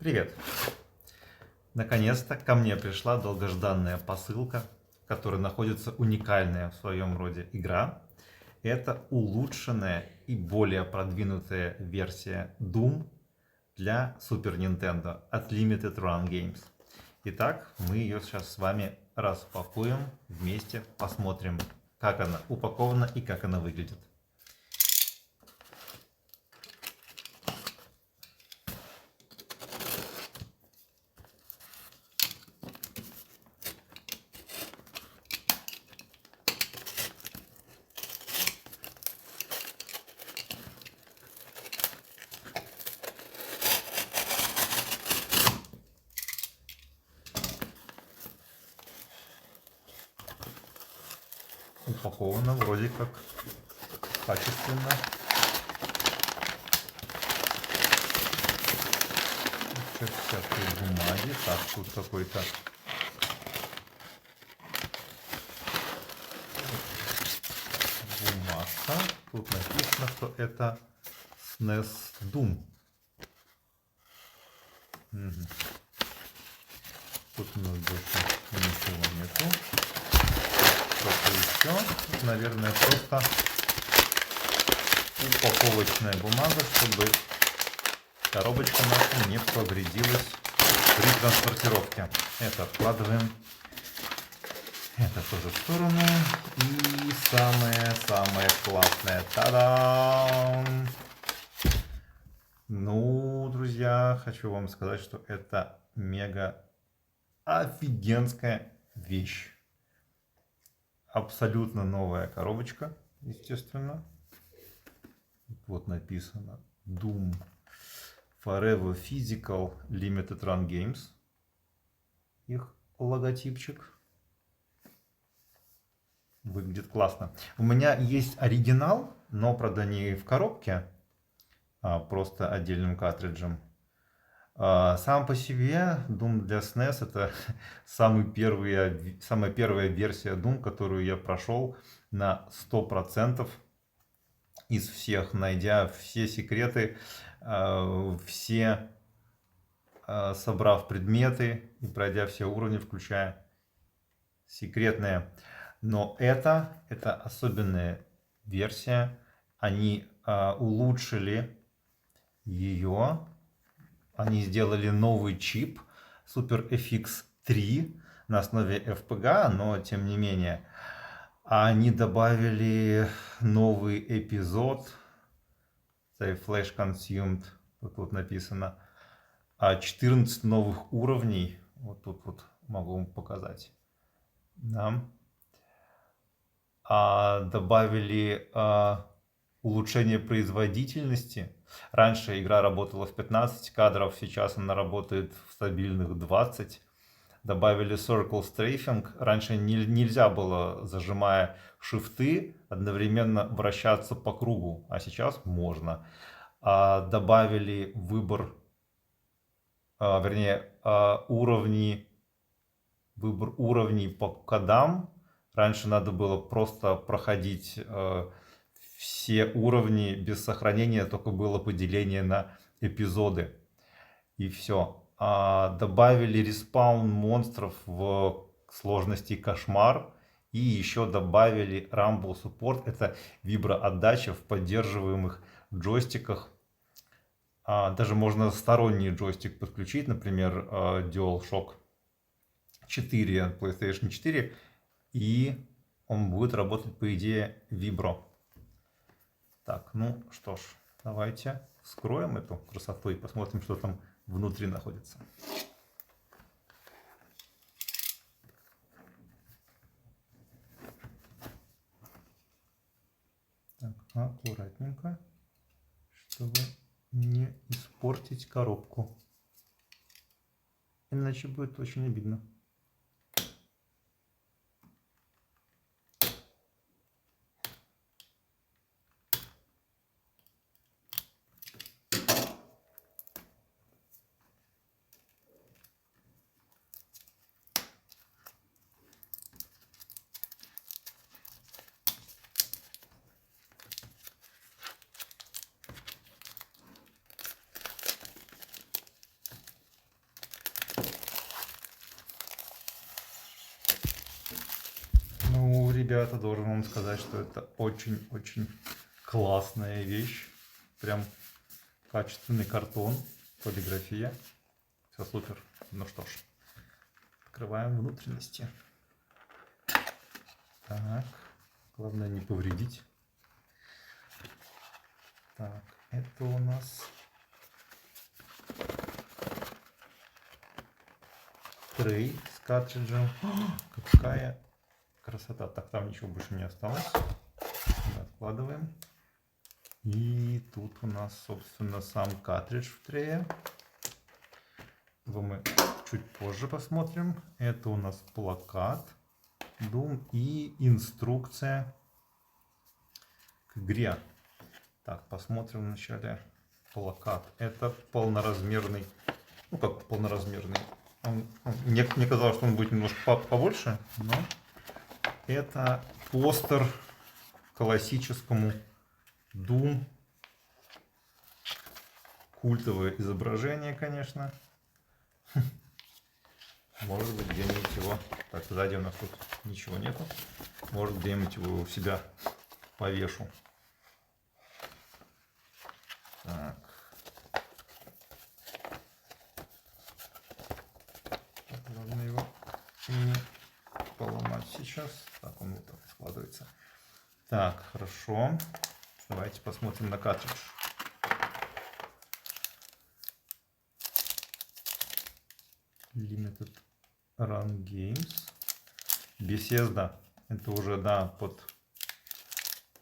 Привет! Наконец-то ко мне пришла долгожданная посылка, в которой находится уникальная в своем роде игра. Это улучшенная и более продвинутая версия Doom для Super Nintendo от Limited Run Games. Итак, мы ее сейчас с вами распакуем вместе, посмотрим, как она упакована и как она выглядит. Упаковано вроде как качественно. Всякой бумаги. Так, тут какой-то бумажка. Тут написано, что это SNES Doom. Угу. Тут у нас больше ничего нету. Что-то еще. Тут, наверное, просто упаковочная бумага, чтобы коробочка наша не повредилась при транспортировке. Это откладываем. Это тоже в сторону. И самое классное. Та-дам! Ну, друзья, хочу вам сказать, что это мега офигенская вещь. Абсолютно новая коробочка, естественно. Вот написано Doom Forever Physical Limited Run Games. Их логотипчик. Выглядит классно. У меня есть оригинал, но, правда, не в коробке, а просто отдельным картриджем. Сам по себе Doom для SNES это самая первая версия Doom, которую я прошел на 100% из всех, найдя все секреты, собрав предметы и пройдя все уровни, включая секретные. Но это особенная версия. Они улучшили ее. Они сделали новый чип Super FX 3 на основе FPGA, но тем не менее. Они добавили новый эпизод. Flash Consumed. Тут написано. 14 новых уровней. Вот тут вот могу вам показать. Да. Добавили улучшение производительности. Раньше игра работала в 15 кадров, сейчас она работает в стабильных 20. Добавили Circle Strafing. Раньше нельзя было, зажимая шифты, одновременно вращаться по кругу, а сейчас можно. Добавили выбор, выбор уровней по кодам. Раньше надо было просто проходить все уровни без сохранения, только было поделение на эпизоды. И все. Добавили респаун монстров в сложности кошмар. И еще добавили Rumble Support. Это виброотдача в поддерживаемых джойстиках. Даже можно сторонний джойстик подключить, например, DualShock 4, PlayStation 4. И он будет работать, по идее, вибро. Так, ну что ж, давайте вскроем эту красоту и посмотрим, что там внутри находится. Так, аккуратненько, чтобы не испортить коробку. Иначе будет очень обидно. ребята, должен вам сказать, что это очень-очень классная вещь. Прям качественный картон, полиграфия. Все супер. Ну что ж, открываем внутренности. Так, главное не повредить. Так, это у нас трей с картриджем. Какая красота. Так, там ничего больше не осталось. Откладываем. И тут у нас, собственно, сам картридж в трее. Его мы чуть позже посмотрим. Это у нас плакат Doom и инструкция к игре. Так, посмотрим вначале плакат. Это полноразмерный, ну как полноразмерный. Мне казалось, что он будет немножко побольше, но это постер классическому Doom. Культовое изображение, конечно. Может быть, где-нибудь его... Так, сзади у нас тут ничего нету. Может, где-нибудь его у себя повешу. Так. Главное его не поломать сейчас. Так, он вот так складывается. Так, хорошо. Давайте посмотрим на картридж. Limited Run Games. Bethesda. Это уже, да, под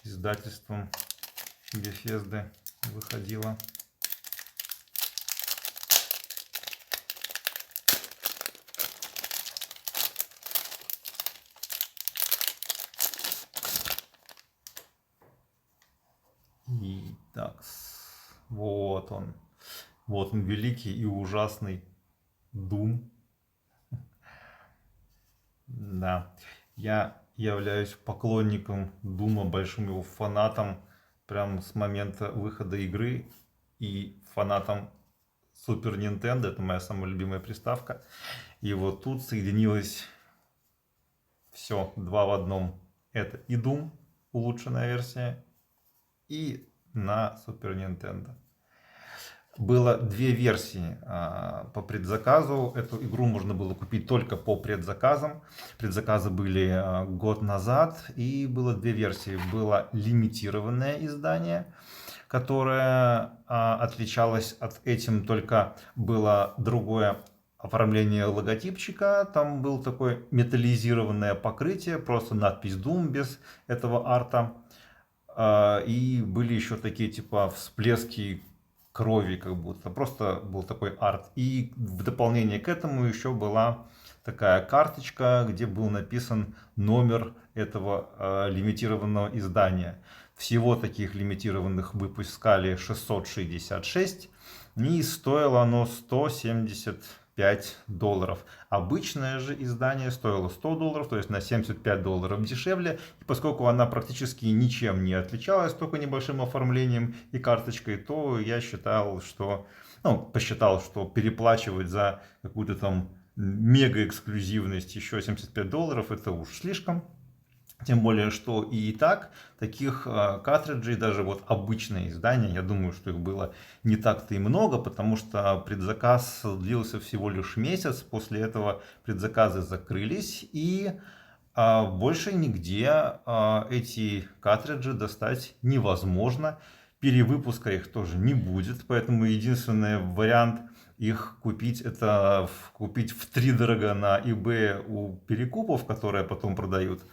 издательством Bethesda выходила. И так, вот он. Вот он, великий и ужасный Doom. Да, я являюсь поклонником Дума, большим его фанатом, прям с момента выхода игры, и фанатом Супер Nintendo, это моя самая любимая приставка. И вот тут соединилось все, два в одном. Это и Doom, улучшенная версия, и на Супер Nintendo. Было две версии по предзаказу. Эту игру можно было купить только по предзаказам. Предзаказы были год назад, и было две версии. Было лимитированное издание, которое отличалось от этим, только было другое оформление логотипчика. Там был такое металлизированное покрытие, просто надпись Doom без этого арта. И были еще такие типа всплески крови, как будто просто был такой арт. И в дополнение к этому еще была такая карточка, где был написан номер этого лимитированного издания. Всего таких лимитированных выпускали 666, и стоило оно $175. Обычное же издание стоило $100, то есть на $75 дешевле. И поскольку она практически ничем не отличалась, только небольшим оформлением и карточкой, то я посчитал, что переплачивать за какую-то там мега эксклюзивность еще $75 это уж слишком. Тем более, что и так таких картриджей, даже вот обычные издания, я думаю, что их было не так-то и много, потому что предзаказ длился всего лишь месяц. После этого предзаказы закрылись, и больше нигде эти картриджи достать невозможно. Перевыпуска их тоже не будет, поэтому единственный вариант их купить — это купить втридорога на eBay у перекупов, которые потом продают.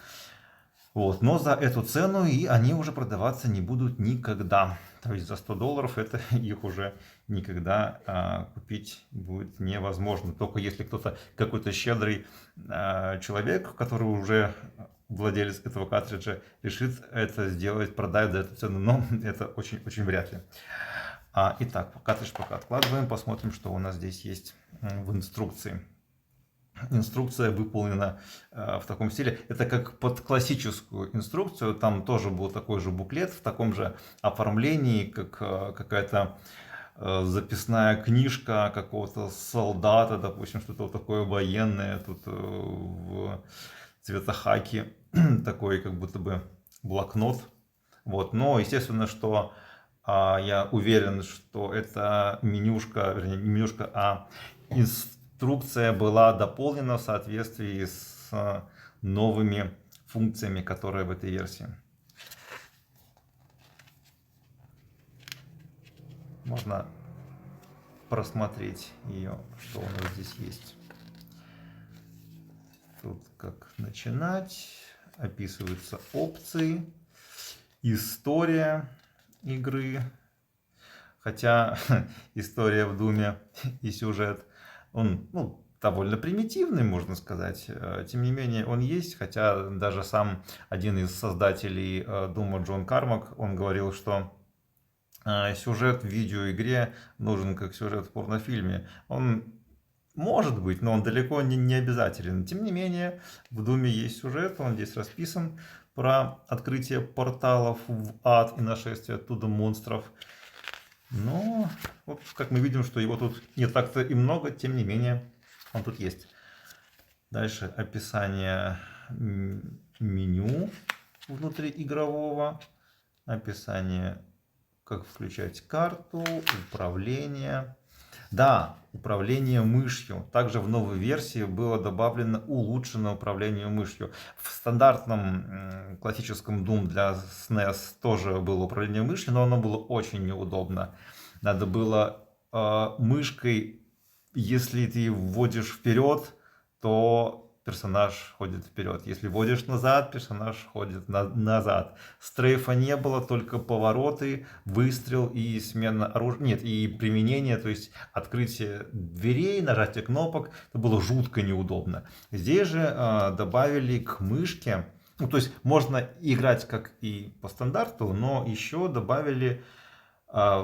Вот, но за эту цену и они уже продаваться не будут никогда. То есть за $100 это их уже никогда купить будет невозможно. Только если кто-то, какой-то щедрый человек, который уже владелец этого картриджа, решит это сделать, продать за эту цену, но это очень-очень вряд ли. Итак, картридж пока откладываем, посмотрим, что у нас здесь есть в инструкции. Инструкция выполнена в таком стиле. Это как под классическую инструкцию. Там тоже был такой же буклет в таком же оформлении, как какая-то записная книжка какого-то солдата, допустим, что-то такое военное тут в цвета хаки, такой как будто бы блокнот. Вот. Но естественно, что я уверен, что эта менюшка, вернее, не менюшка, а инструкция была дополнена в соответствии с новыми функциями, которые в этой версии. Можно просмотреть ее, что у нас здесь есть. Тут как начинать, описываются опции, история игры. Хотя история в Думе и сюжет, он довольно примитивный, можно сказать. Тем не менее, он есть, хотя даже сам один из создателей Дума, Джон Кармак, он говорил, что сюжет в видеоигре нужен как сюжет в порнофильме. Он может быть, но он далеко не обязателен. Тем не менее, в Думе есть сюжет, он здесь расписан про открытие порталов в ад и нашествие оттуда монстров. Но вот как мы видим, что его тут не так-то и много, тем не менее, он тут есть. Дальше описание меню внутриигрового, описание, как включать карту, управление. Да, управление мышью. Также в новой версии было добавлено улучшенное управление мышью. В стандартном классическом Doom для SNES тоже было управление мышью, но оно было очень неудобно. Надо было мышкой, если ты вводишь вперед, то персонаж ходит вперед. Если вводишь назад, персонаж ходит назад. Стрейфа не было, только повороты, выстрел и смена оружия. Нет, и применение, то есть открытие дверей, нажатие кнопок. Это было жутко неудобно. Здесь же добавили к мышке, то есть можно играть как и по стандарту, но еще добавили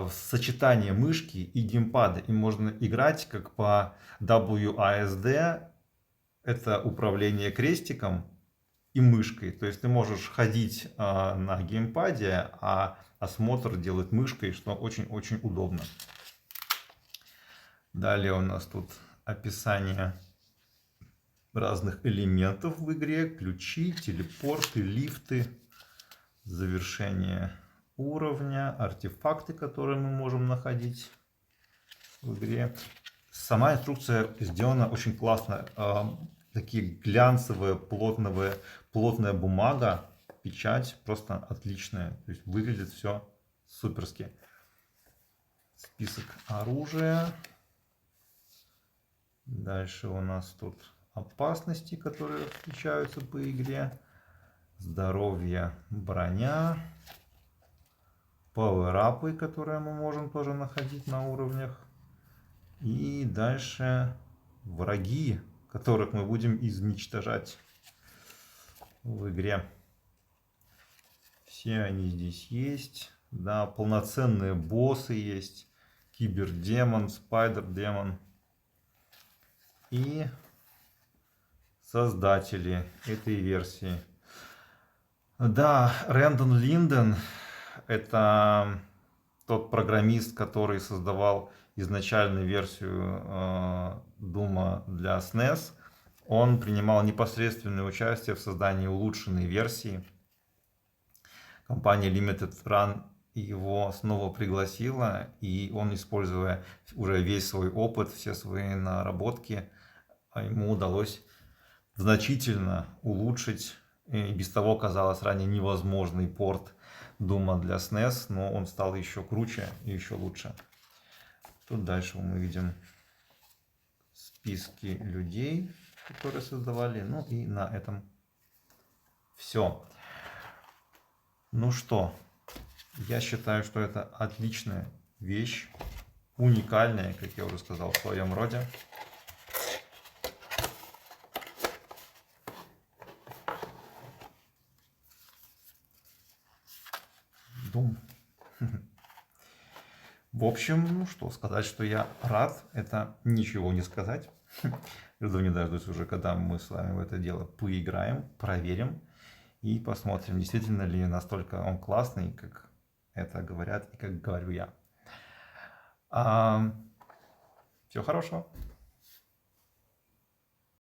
сочетание мышки и геймпада. И можно играть как по WASD. Это управление крестиком и мышкой. То есть ты можешь ходить на геймпаде, а осмотр делать мышкой, что очень-очень удобно. Далее у нас тут описание разных элементов в игре. Ключи, телепорты, лифты, завершение уровня, артефакты, которые мы можем находить в игре. Сама инструкция сделана очень классно. Такие глянцевые, плотная бумага, печать просто отличная. То есть выглядит все суперски. Список оружия. Дальше у нас тут опасности, которые встречаются по игре. Здоровье, броня. Пауэрапы, которые мы можем тоже находить на уровнях. И дальше враги, которых мы будем изничтожать в игре. Все они здесь есть. Да, полноценные боссы есть. Кибердемон, спайдер-демон. И создатели этой версии. Да, Рэндон Линден — это тот программист, который создавал изначальную версию Дума для SNES. Он принимал непосредственное участие в создании улучшенной версии. Компания Limited Run его снова пригласила, и он, используя уже весь свой опыт, все свои наработки, ему удалось значительно улучшить и без того, казалось, ранее невозможный порт Дума для SNES, но он стал еще круче и еще лучше. Тут дальше мы видим списки людей, которые создавали. Ну и на этом все. Ну что, я считаю, что это отличная вещь, уникальная, как я уже сказал, в своем роде. Doom. В общем, ну что сказать, что я рад, это ничего не сказать. Жду не дождусь уже, когда мы с вами в это дело поиграем, проверим и посмотрим, действительно ли настолько он классный, как это говорят и как говорю я. Всего хорошего.